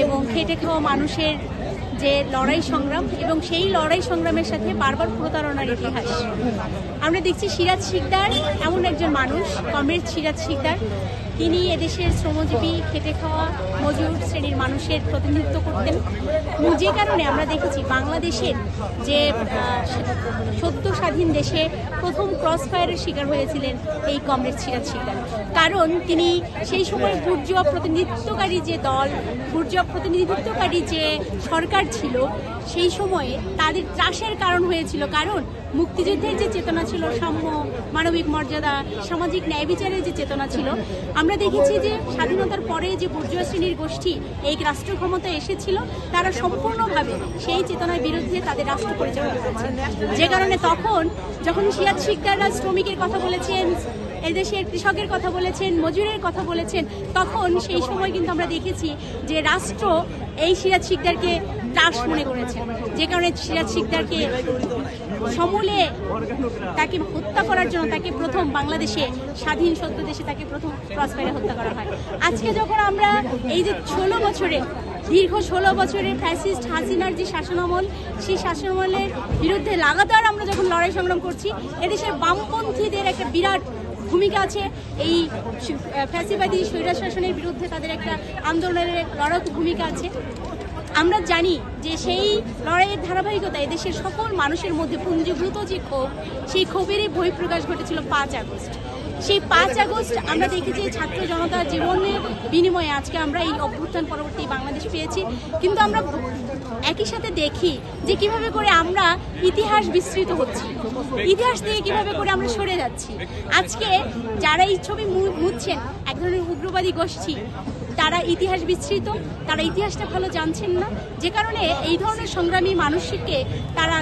এবং খেটে খাওয়া মানুষের যে লড়াই সংগ্রাম এবং সেই লড়াই সংগ্রামের সাথে বারবার প্রতারণার ইতিহাস আমরা দেখছি। সিরাজ শিকদার এমন একজন মানুষ, কমরেড সিরাজ শিকদার, তিনি এদেশের শ্রমজীবী খেটে খাওয়া মজুর শ্রেণীর মানুষের প্রতিনিধিত্ব করতেন। যে কারণে আমরা দেখেছি বাংলাদেশের যে সদ্য স্বাধীন দেশে প্রথম ক্রস ফায়ারের শিকার হয়েছিলেন এই কমরেড সিরাজ শিকদার। কারণ তিনি সেই সময় বুর্জোয়া প্রতিনিধিত্বকারী যে দল, বুর্জোয়া প্রতিনিধিত্বকারী যে সরকার ছিল, সেই সময়ে তাদের ত্রাসের কারণ হয়েছিল। কারণ মুক্তিযুদ্ধের যে চেতনা ছিল, সাম্য, মানবিক মর্যাদা, সামাজিক ন্যায় বিচারের যে চেতনা ছিল, আমরা দেখেছি যে স্বাধীনতার পরে যে বুর্জোয়া শ্রেণীর গোষ্ঠী এই রাষ্ট্র ক্ষমতায় এসেছিল, তারা সম্পূর্ণভাবে সেই চেতনার বিরুদ্ধে তাদের রাষ্ট্র পরিচালনা করেছে। যে কারণে তখন যখন সিরাজ শিকদাররা শ্রমিকের কথা বলেছেন, এদেশের কৃষকের কথা বলেছেন, মজুরের কথা বলেছেন, তখন সেই সময় কিন্তু আমরা দেখেছি যে রাষ্ট্র এই সিরাজ শিকদারকে ত্রাস মনে করেছেন। যে কারণে সিরাজ শিকদারকে সমূলে তাকে হত্যা করার জন্য তাকে প্রথম বাংলাদেশে স্বাধীন সত্য দেশে তাকে প্রথম ক্রস ফায়ারে হত্যা করা হয়। আজকে যখন আমরা এই যে 16 বছরের দীর্ঘ 16 বছরের ফ্যাসিস্ট হাসিনার যে শাসনামল, সেই শাসনামলের বিরুদ্ধে লাগাতার আমরা যখন লড়াই সংগ্রাম করছি, এদেশের বামপন্থীদের একটা বিরাট ভূমিকা আছে। এই ফ্যাসিবাদী স্বৈরাচার শাসনের বিরুদ্ধে তাদের একটা আন্দোলনের লড়াকু ভূমিকা আছে। আমরা জানি যে সেই লড়াইয়ের ধারাবাহিকতা এদেশের সকল মানুষের মধ্যে পুঞ্জীভূত যে ক্ষোভ, সেই ক্ষোভেরই বহিঃপ্রকাশ ঘটেছিল 5 আগস্ট। সেই 5 আগস্ট আমরা দেখেছি ছাত্র জনতার জীবনের বিনিময়ে আজকে আমরা এই অভ্যুত্থান পরবর্তী বাংলাদেশ পেয়েছি। কিন্তু আমরা একই সাথে দেখি যে কিভাবে করে আমরা ইতিহাস বিস্তৃত হচ্ছি, ইতিহাস থেকে কিভাবে করে আমরা সরে যাচ্ছি। আজকে যারা এই ছবি মুছছেন, এক ধরনের উগ্রবাদী গোষ্ঠী, তারা ইতিহাস বিস্তৃত, তারা ইতিহাসটা ভালো জানছেন না। যে কারণে এই ধরনের সংগ্রামী মানুষকে তারা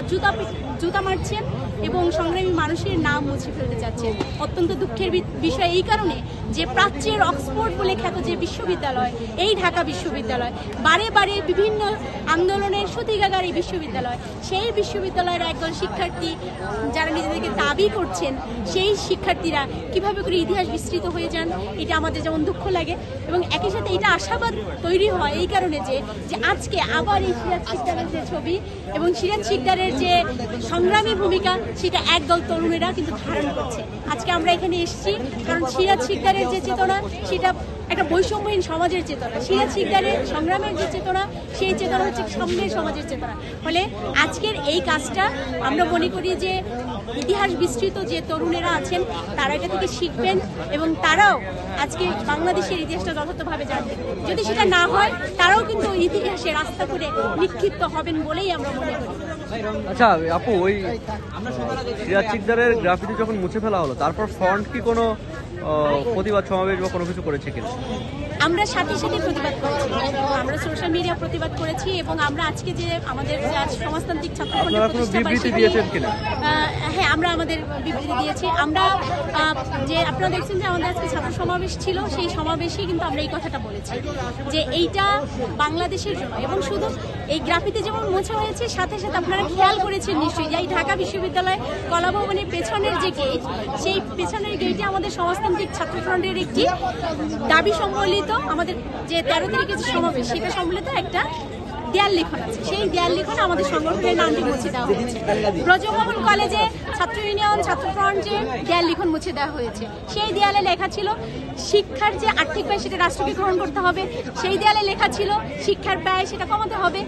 জুতা মারছেন এবং সংগ্রামী মানুষের নাম মুছে ফেলতে চাচ্ছেন। অত্যন্ত দুঃখের বিষয় এই কারণে যে প্রাচ্যের অক্সফোর্ড বলে খ্যাত যে বিশ্ববিদ্যালয়, এই ঢাকা বিশ্ববিদ্যালয়, বারে বারে বিভিন্ন আন্দোলনের সূতিকাগার এই বিশ্ববিদ্যালয়, সেই বিশ্ববিদ্যালয়ের একদল শিক্ষার্থী যারা নিজেদেরকে দাবি করছেন, সেই শিক্ষার্থীরা কিভাবে করে ইতিহাস বিস্তৃত হয়ে যান, এটা আমাদের যেমন দুঃখ লাগে এবং একই সাথে এটা আশাবাদ তৈরি হয় এই কারণে যে আজকে আবার এই সিরাজ শিকদারের যে ছবি এবং সিরাজ শিকদারের যে সংগ্রামী ভূমিকা, সেটা একদল তরুণেরা কিন্তু ধারণ করছে। আজকে আমরা এখানে এসেছি কারণ সিরাজ শিকদারের যে চেতনা, সেটা একটা বৈষম্যহীন সমাজের চেতনা। সিরাজ শিকদারের সংগ্রামের যে চেতনা, সেই চেতনা হচ্ছে সাম্যের সমাজের চেতনা। ফলে আজকের এই কাজটা আমরা মনে করি যে ইতিহাস বিস্তৃত যে তরুণেরা আছেন, তারা এটা থেকে শিখবেন এবং তারাও আজকে বাংলাদেশের ইতিহাসটা যথার্থভাবে জানবেন। যদি সেটা না হয়, তারাও কিন্তু ইতিহাসে রাস্তা করে নিক্ষিপ্ত হবেন বলেই আমরা মনে করি। আচ্ছা আপু, ওই সিরাজ শিকদারের গ্রাফিতি যখন মুছে ফেলা হলো, তারপর ফ্রন্ট কি কোনো প্রতিবাদ সমাবেশ বা কোনো কিছু করেছে কিনা? আমরা সাথে সাথে প্রতিবাদ করেছি, আমরা সোশ্যাল মিডিয়া প্রতিবাদ করেছি এবং আমরা আজকে যে আমাদের সমাজতান্ত্রিক ছাত্র হ্যাঁ, আমরা আমাদের বিবৃতি দিয়েছি। আমরা যে আপনারা দেখছেন যে আমাদের আজকে ছাত্র সমাবেশ ছিল, সেই সমাবেশে কিন্তু আমরা এই কথাটা বলেছি যে এইটা বাংলাদেশের জন্য। এবং শুধু এই গ্রাফিতি যেমন মুছে হয়েছে, সাথে সাথে আপনারা খেয়াল করেছেন নিশ্চয়ই যে এই ঢাকা বিশ্ববিদ্যালয় কলাভবনের পেছনের যে গেট, সেই পেছনের গেটে আমাদের সমাজতান্ত্রিক ছাত্র ফ্রন্টের একটি দাবি সম্বলিত, আমাদের যে 13 তারিখে যে সমাবেশ, সেটা সম্বলিত একটা দেয়াল লিখন আছে। সেই দেয়াল লিখনে আমাদের সংগঠনের নামটি মুছে দেওয়া হয়েছে। ব্রজভবন কলেজে ছাত্র ইউনিয়ন, ছাত্র ফ্রন্টে দেয়াল লিখন মুছে দেওয়া হয়েছে। সেই দেয়ালে লেখা ছিল শিক্ষার যে আর্থিক ব্যয়, সেটা রাষ্ট্রকে গ্রহণ করতে হবে। সেই দেয়ালে লেখা ছিল শিক্ষার ব্যয়, সেটা কমাতে হবে।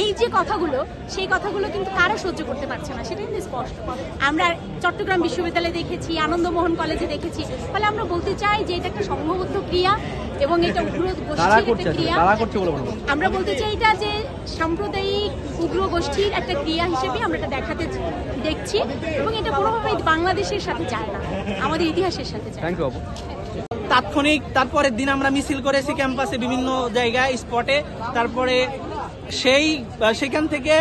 এই যে কথাগুলো, সেই কথাগুলো কিন্তু তারা সহ্য করতে পারছে না, সেটা কিন্তু স্পষ্ট। আমরা চট্টগ্রাম বিশ্ববিদ্যালয়ে দেখেছি, আনন্দমোহন কলেজে দেখেছি। ফলে আমরা বলতে চাই যে এটা একটা সংঘবদ্ধ ক্রিয়া এবং এটা উগ্র গোষ্ঠীর একটা ক্রিয়া। আমরা বলতে চাই এটা যে সাম্প্রদায়িক উগ্র গোষ্ঠীর একটা ক্রিয়া হিসেবে আমরা এটা দেখছি এবং এটা কোনোভাবেই বাংলাদেশের সাথে যায় না, আমাদের ইতিহাসের সাথে যায়। তাৎক্ষণিক তারপরের দিন আমরা মিছিল করেছি ক্যাম্পাসে, বিভিন্ন জায়গায় স্পটে। তারপরে সেখান থেকে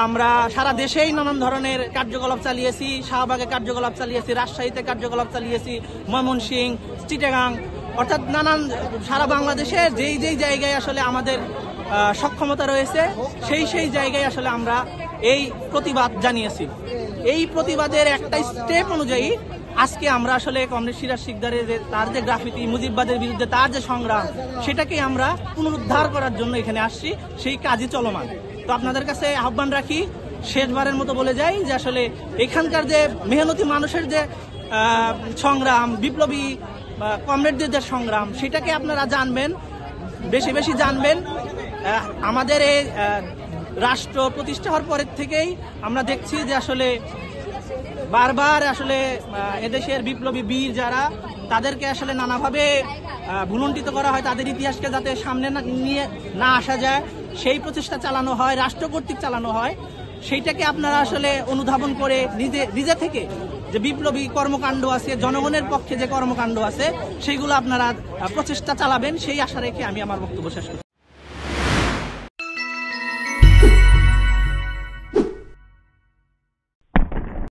আমরা সারা দেশেই নানান ধরনের কার্যকলাপ চালিয়েছি। শাহবাগে কার্যকলাপ চালিয়েছি, রাজশাহীতে কার্যকলাপ চালিয়েছি, ময়মনসিংহ, চিটাগাং, অর্থাৎ নানান সারা বাংলাদেশে যেই জায়গায় আসলে আমাদের সক্ষমতা রয়েছে, সেই জায়গায় আসলে আমরা এই প্রতিবাদ জানিয়েছি। এই প্রতিবাদের একটা স্টেপ অনুযায়ী আজকে আমরা আসলে কমরেড সিরাজ শিকদারের যে তার যে গ্রাফিতি, মুজিববাদের বিরুদ্ধে তার যে সংগ্রাম, সেটাকে আমরা পুনরুদ্ধার করার জন্য এখানে আসছি, সেই কাজই চলমান। তো আপনাদের কাছে আহ্বান রাখি, শেষবারের মতো বলে যাই যে আসলে এখানকার যে মেহনতি মানুষের যে সংগ্রাম, বিপ্লবী কমরেডদের যে সংগ্রাম, সেটাকে আপনারা জানবেন, বেশি বেশি জানবেন। আমাদের এই রাষ্ট্র প্রতিষ্ঠা হওয়ার পরের থেকেই আমরা দেখছি যে আসলে বারবার আসলে এদেশের বিপ্লবী বীর যারা, তাদেরকে আসলে নানাভাবে ভুলুণ্ঠিত করা হয়, তাদের ইতিহাসকে যাতে সামনে নিয়ে না আসা যায় সেই প্রচেষ্টা চালানো হয়, রাষ্ট্র কর্তৃক চালানো হয়। সেইটাকে আপনারা আসলে অনুধাবন করে নিজে থেকে যে বিপ্লবী কর্মকাণ্ড আছে, জনগণের পক্ষে যে কর্মকাণ্ড আছে, সেইগুলো আপনারা প্রচেষ্টা চালাবেন, সেই আশা রেখে আমি আমার বক্তব্য শেষ করছি।